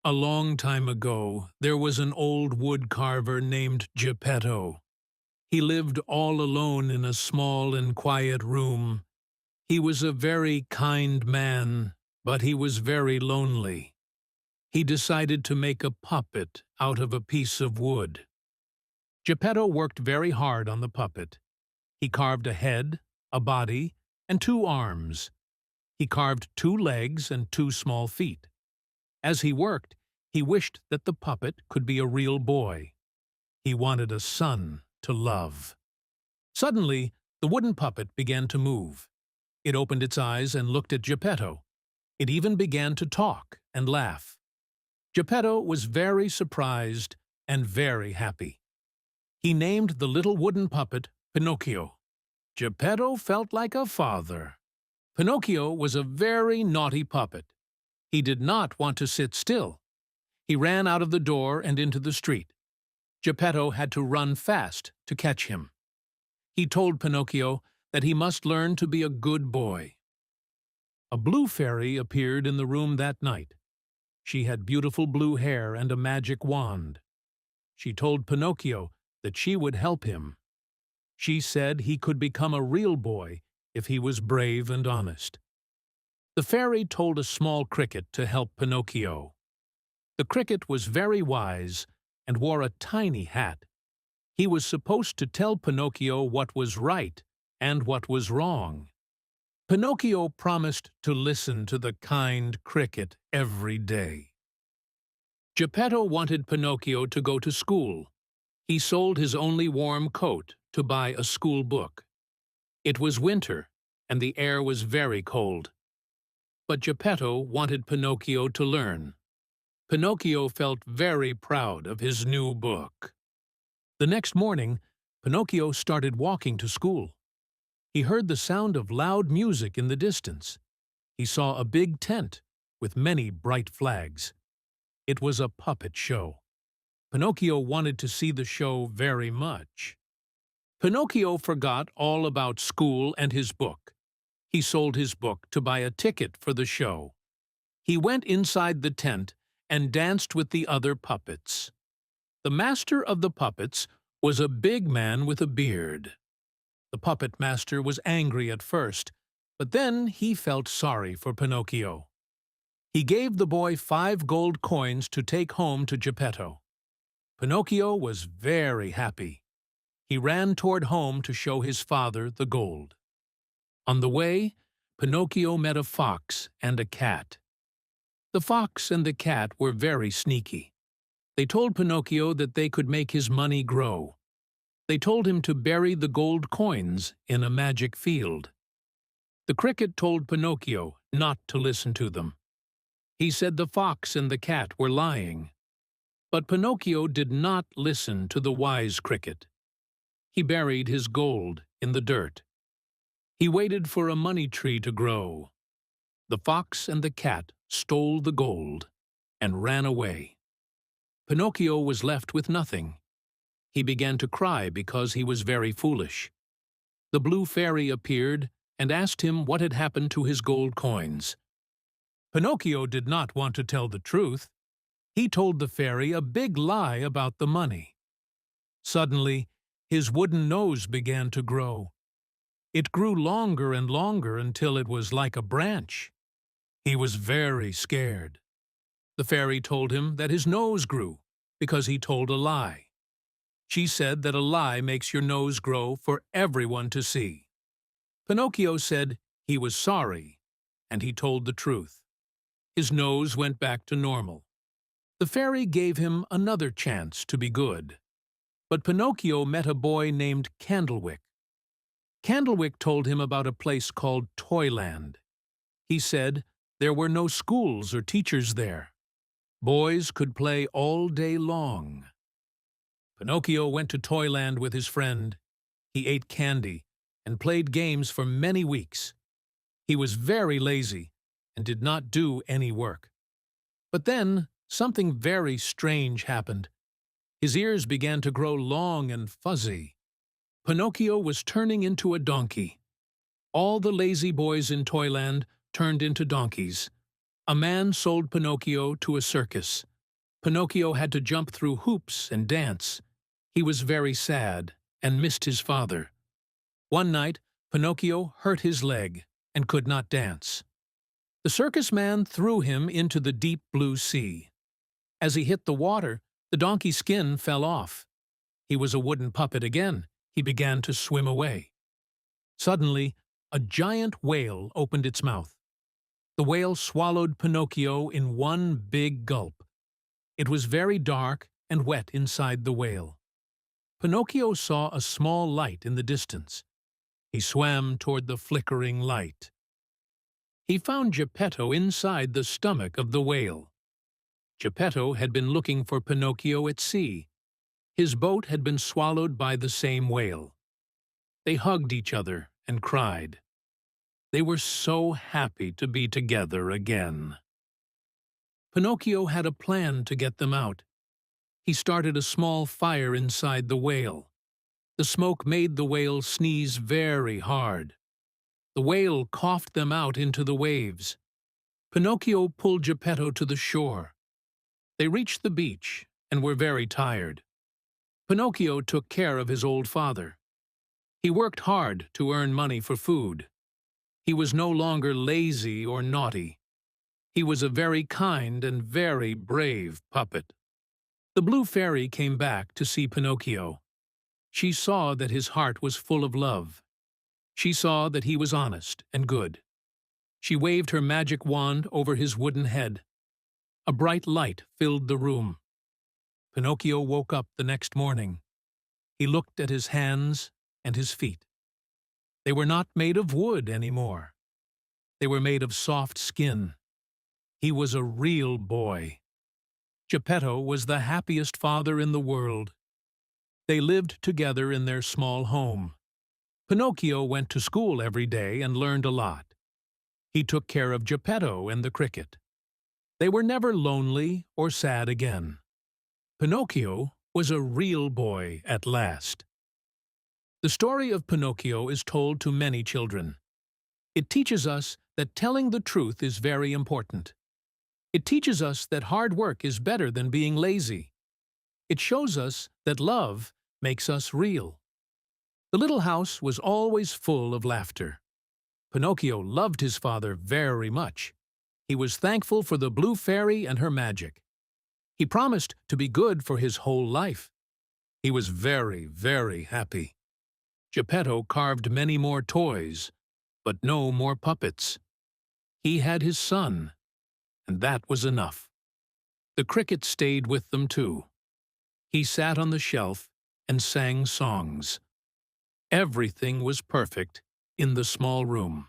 A long time ago, there was an old wood carver named Geppetto. He lived all alone in a small and quiet room. He was a very kind man, but he was very lonely. He decided to make a puppet out of a piece of wood. Geppetto worked very hard on the puppet. He carved a head, a body, and 2 arms. He carved 2 legs and 2 small feet. As he worked, he wished that the puppet could be a real boy. He wanted a son to love. Suddenly, the wooden puppet began to move. It opened its eyes and looked at Geppetto. It even began to talk and laugh. Geppetto was very surprised and very happy. He named the little wooden puppet Pinocchio. Geppetto felt like a father. Pinocchio was a very naughty puppet. He did not want to sit still. He ran out of the door and into the street. Geppetto had to run fast to catch him. He told Pinocchio that he must learn to be a good boy. A blue fairy appeared in the room that night. She had beautiful blue hair and a magic wand. She told Pinocchio that she would help him. She said he could become a real boy if he was brave and honest. The fairy told a small cricket to help Pinocchio. The cricket was very wise and wore a tiny hat. He was supposed to tell Pinocchio what was right and what was wrong. Pinocchio promised to listen to the kind cricket every day. Geppetto wanted Pinocchio to go to school. He sold his only warm coat to buy a school book. It was winter, and the air was very cold. But Geppetto wanted Pinocchio to learn. Pinocchio felt very proud of his new book. The next morning, Pinocchio started walking to school. He heard the sound of loud music in the distance. He saw a big tent with many bright flags. It was a puppet show. Pinocchio wanted to see the show very much. Pinocchio forgot all about school and his book. He sold his book to buy a ticket for the show. He went inside the tent and danced with the other puppets. The master of the puppets was a big man with a beard. The puppet master was angry at first, but then he felt sorry for Pinocchio. He gave the boy 5 gold coins to take home to Geppetto. Pinocchio was very happy. He ran toward home to show his father the gold. On the way, Pinocchio met a fox and a cat. The fox and the cat were very sneaky. They told Pinocchio that they could make his money grow. They told him to bury the gold coins in a magic field. The cricket told Pinocchio not to listen to them. He said the fox and the cat were lying. But Pinocchio did not listen to the wise cricket. He buried his gold in the dirt. He waited for a money tree to grow. The fox and the cat stole the gold and ran away. Pinocchio was left with nothing. He began to cry because he was very foolish. The blue fairy appeared and asked him what had happened to his gold coins. Pinocchio did not want to tell the truth. He told the fairy a big lie about the money. Suddenly, his wooden nose began to grow. It grew longer and longer until it was like a branch. He was very scared. The fairy told him that his nose grew because he told a lie. She said that a lie makes your nose grow for everyone to see. Pinocchio said he was sorry, and he told the truth. His nose went back to normal. The fairy gave him another chance to be good. But Pinocchio met a boy named Candlewick. Candlewick told him about a place called Toyland. He said there were no schools or teachers there. Boys could play all day long. Pinocchio went to Toyland with his friend. He ate candy and played games for many weeks. He was very lazy and did not do any work. But then something very strange happened. His ears began to grow long and fuzzy. Pinocchio was turning into a donkey. All the lazy boys in Toyland turned into donkeys. A man sold Pinocchio to a circus. Pinocchio had to jump through hoops and dance. He was very sad and missed his father. One night, Pinocchio hurt his leg and could not dance. The circus man threw him into the deep blue sea. As he hit the water, the donkey's skin fell off. He was a wooden puppet again. He began to swim away. Suddenly, a giant whale opened its mouth. The whale swallowed Pinocchio in one big gulp. It was very dark and wet inside the whale. Pinocchio saw a small light in the distance. He swam toward the flickering light. He found Geppetto inside the stomach of the whale. Geppetto had been looking for Pinocchio at sea. His boat had been swallowed by the same whale. They hugged each other and cried. They were so happy to be together again. Pinocchio had a plan to get them out. He started a small fire inside the whale. The smoke made the whale sneeze very hard. The whale coughed them out into the waves. Pinocchio pulled Geppetto to the shore. They reached the beach and were very tired. Pinocchio took care of his old father. He worked hard to earn money for food. He was no longer lazy or naughty. He was a very kind and very brave puppet. The blue fairy came back to see Pinocchio. She saw that his heart was full of love. She saw that he was honest and good. She waved her magic wand over his wooden head. A bright light filled the room. Pinocchio woke up the next morning. He looked at his hands and his feet. They were not made of wood anymore. They were made of soft skin. He was a real boy. Geppetto was the happiest father in the world. They lived together in their small home. Pinocchio went to school every day and learned a lot. He took care of Geppetto and the cricket. They were never lonely or sad again. Pinocchio was a real boy at last. The story of Pinocchio is told to many children. It teaches us that telling the truth is very important. It teaches us that hard work is better than being lazy. It shows us that love makes us real. The little house was always full of laughter. Pinocchio loved his father very much. He was thankful for the blue fairy and her magic. He promised to be good for his whole life. He was very, very happy. Geppetto carved many more toys, but no more puppets. He had his son, and that was enough. The cricket stayed with them too. He sat on the shelf and sang songs. Everything was perfect in the small room.